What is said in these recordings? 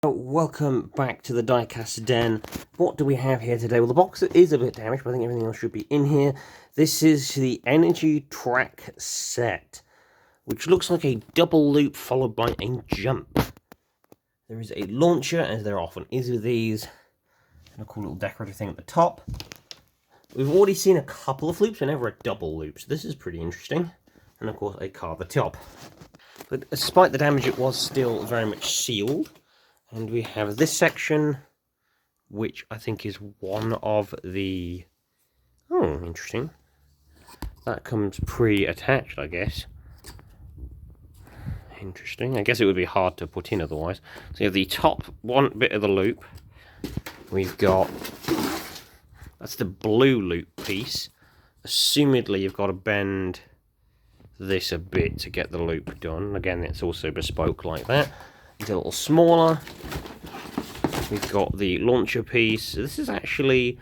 Welcome back to the Diecast Den. What do we have here today? Well, the box is a bit damaged, but I think everything else should be in here. This is the Energy Track set, which looks like a double loop followed by a jump. There is a launcher, as there often is with these, and a cool little decorative thing at the top. We've already seen a couple of loops, but never a double loop, so this is pretty interesting. And of course, a car at the top. But despite the damage, it was still very much sealed. And we have this section, which I think is one of the... Oh, interesting. That comes pre-attached, I guess. Interesting. I guess it would be hard to put in otherwise. So you have the top one bit of the loop. We've got... That's the blue loop piece. Assumedly, you've got to bend this a bit to get the loop done. Again, it's also bespoke like that. It's a little smaller. We've got the launcher piece. This is actually...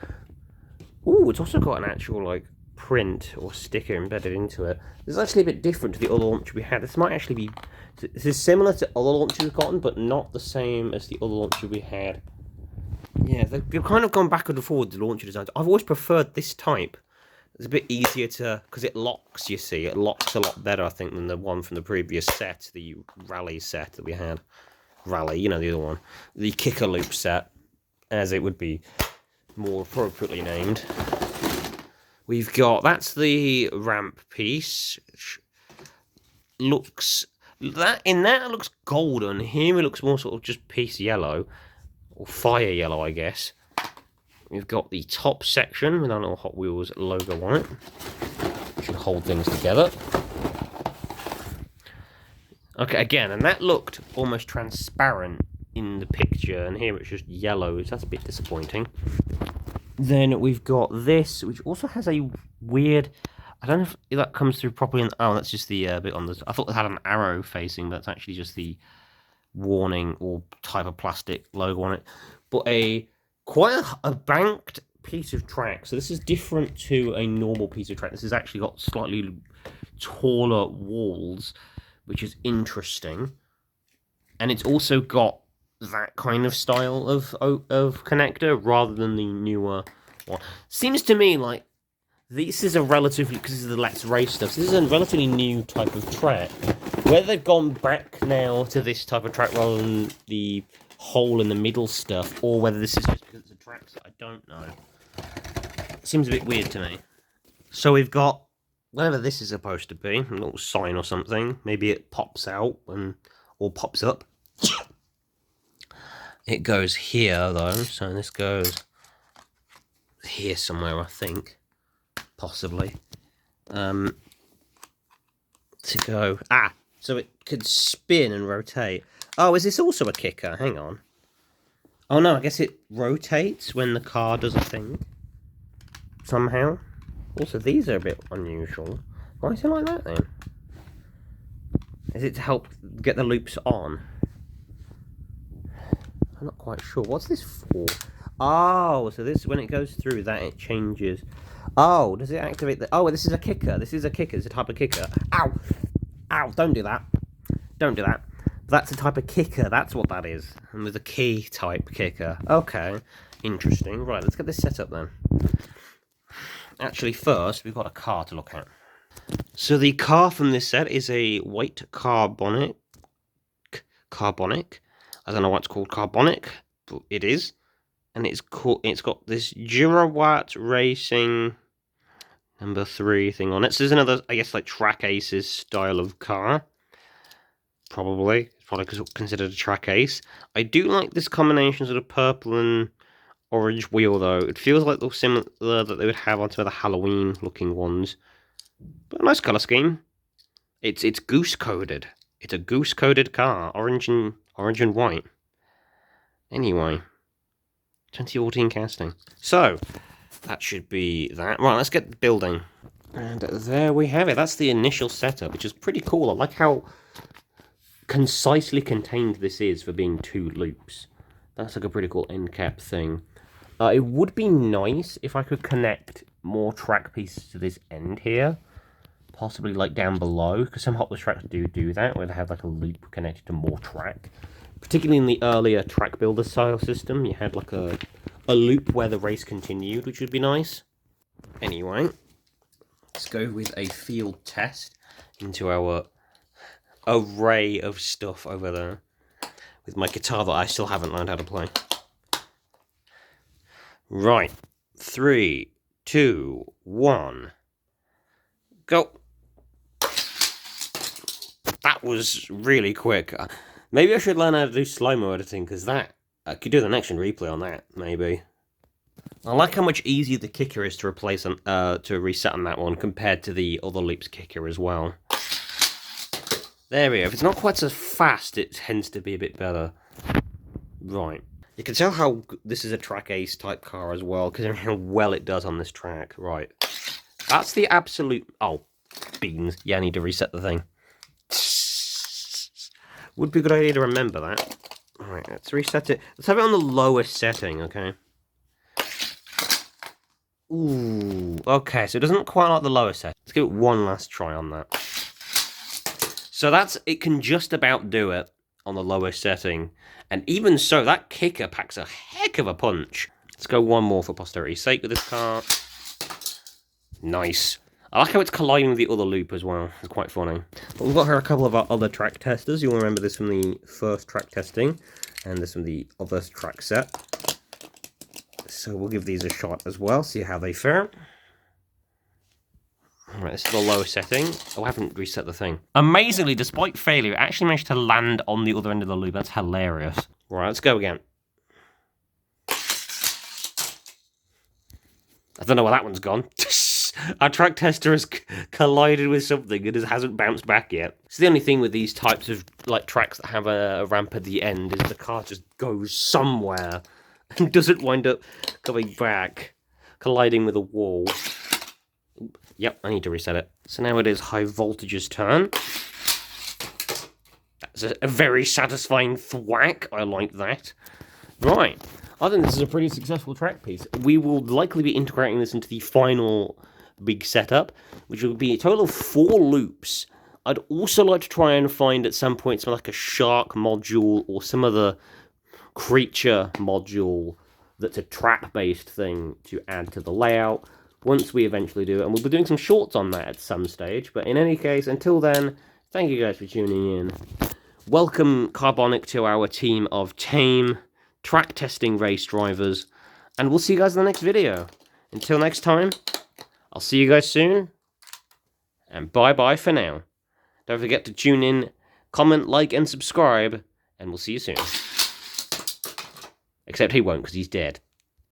Ooh, it's also got an actual, like, print or sticker embedded into it. This is actually a bit different to the other launcher we had. This might actually be... This is similar to other launchers we've gotten, but not the same as the other launcher we had. Yeah, they've kind of gone backward and forward, the launcher designs. I've always preferred this type. It's a bit easier to... Because it locks, you see. It locks a lot better, I think, than the one from the previous set, the Rally set that we had. Rally, you know, the other one. The kicker loop set, as it would be more appropriately named. We've got... That's the ramp piece. Looks... In that it looks golden. Here it looks more sort of just piece yellow. Or fire yellow, I guess. We've got the top section with our little Hot Wheels logo on it. Should hold things together. Okay, again, and that looked almost transparent in the picture, and here it's just yellow, so that's a bit disappointing. Then we've got this, which also has a weird... I don't know if that comes through properly. Oh, that's just the bit on the... I thought it had an arrow facing, but that's actually just the warning or type of plastic logo on it. But quite a banked piece of track. So this is different to a normal piece of track. This has actually got slightly taller walls, which is interesting. And it's also got that kind of style of connector rather than the newer one. Seems to me like this is a relatively, because this is the Let's Race stuff, so this is a relatively new type of track. Whether they've gone back now to this type of track rather than the hole in the middle stuff, or whether this is just because it's a track set, I don't know. Seems a bit weird to me. So we've got whatever this is supposed to be, a little sign or something. Maybe it pops out or pops up. It goes here though, so this goes here somewhere, I think, possibly. To go so it could spin and rotate. Oh, is this also a kicker? Hang on. Oh no, I guess it rotates when the car does a thing somehow. Also, these are a bit unusual. Why is it like that then? Is it to help get the loops on? I'm not quite sure. What's this for? Oh, so this, when it goes through that, it changes. Oh, does it activate the... Oh, this is a kicker. This is a kicker. It's a type of kicker. Ow! Ow, don't do that. Don't do that. That's a type of kicker. That's what that is. And there's a key type kicker. Okay. Interesting. Right, let's get this set up then. Actually, first, we've got a car to look at. So the car from this set is a white carbonic. I don't know why it's called carbonic, but it is. And it's got this Durawatt Racing number 3 thing on it. So there's another, I guess, like Track Aces style of car. Probably. It's probably considered a Track Ace. I do like this combination sort of purple and orange wheel, though. It feels like the similar that they would have on some of the Halloween-looking ones. But a nice colour scheme. It's goose-coded. It's a goose-coded car. Orange and white. Anyway. 2014 casting. So, that should be that. Right, let's get building. And there we have it. That's the initial setup, which is pretty cool. I like how concisely contained this is for being 2 loops. That's like a pretty cool end cap thing. It would be nice if I could connect more track pieces to this end here. Possibly like down below, because some Hot Wheels tracks do that, where they have like a loop connected to more track. Particularly in the earlier track builder style system, you had like a loop where the race continued, which would be nice. Anyway, let's go with a field test into our array of stuff over there with my guitar that I still haven't learned how to play. Right, 3, 2, 1, go. That was really quick. Maybe I should learn how to do slow-mo editing, because that, I could do the next replay on that, maybe. I like how much easier the kicker is to replace on, to reset on that one compared to the other loops kicker as well. There we go. If it's not quite so fast, it tends to be a bit better. Right. You can tell how this is a track ace type car as well, because of how well it does on this track. Right. That's the absolute... Oh, beans. Yeah, I need to reset the thing. Would be a good idea to remember that. Alright, let's reset it. Let's have it on the lowest setting, okay? Ooh, okay, so it doesn't quite like the lowest setting. Let's give it one last try on that. So it can just about do it on the lowest setting. And even so, that kicker packs a heck of a punch. Let's go one more for posterity's sake with this car. Nice. I like how it's colliding with the other loop as well. It's quite funny. But we've got here a couple of our other track testers. You'll remember this from the first track testing. And this from the other track set. So we'll give these a shot as well. See how they fare. Alright, this is the lowest setting. Oh, I haven't reset the thing. Amazingly, despite failure, it actually managed to land on the other end of the loop. That's hilarious. Right, let's go again. I don't know where that one's gone. Our track tester has collided with something and it hasn't bounced back yet. So the only thing with these types of like tracks that have a ramp at the end is the car just goes somewhere and doesn't wind up coming back, colliding with a wall. Yep, I need to reset it. So now it is High Voltage's turn. That's a very satisfying thwack. I like that. Right. I think this is a pretty successful track piece. We will likely be integrating this into the final big setup, which will be a total of 4 loops. I'd also like to try and find at some point something like a shark module or some other creature module that's a trap-based thing to add to the layout once we eventually do it. And we'll be doing some shorts on that at some stage. But in any case, until then, thank you guys for tuning in. Welcome, Carbonic, to our team of tame track testing race drivers, and we'll see you guys in the next video. Until next time, I'll see you guys soon, and bye-bye for now. Don't forget to tune in, comment, like, and subscribe, and we'll see you soon. Except he won't, because he's dead.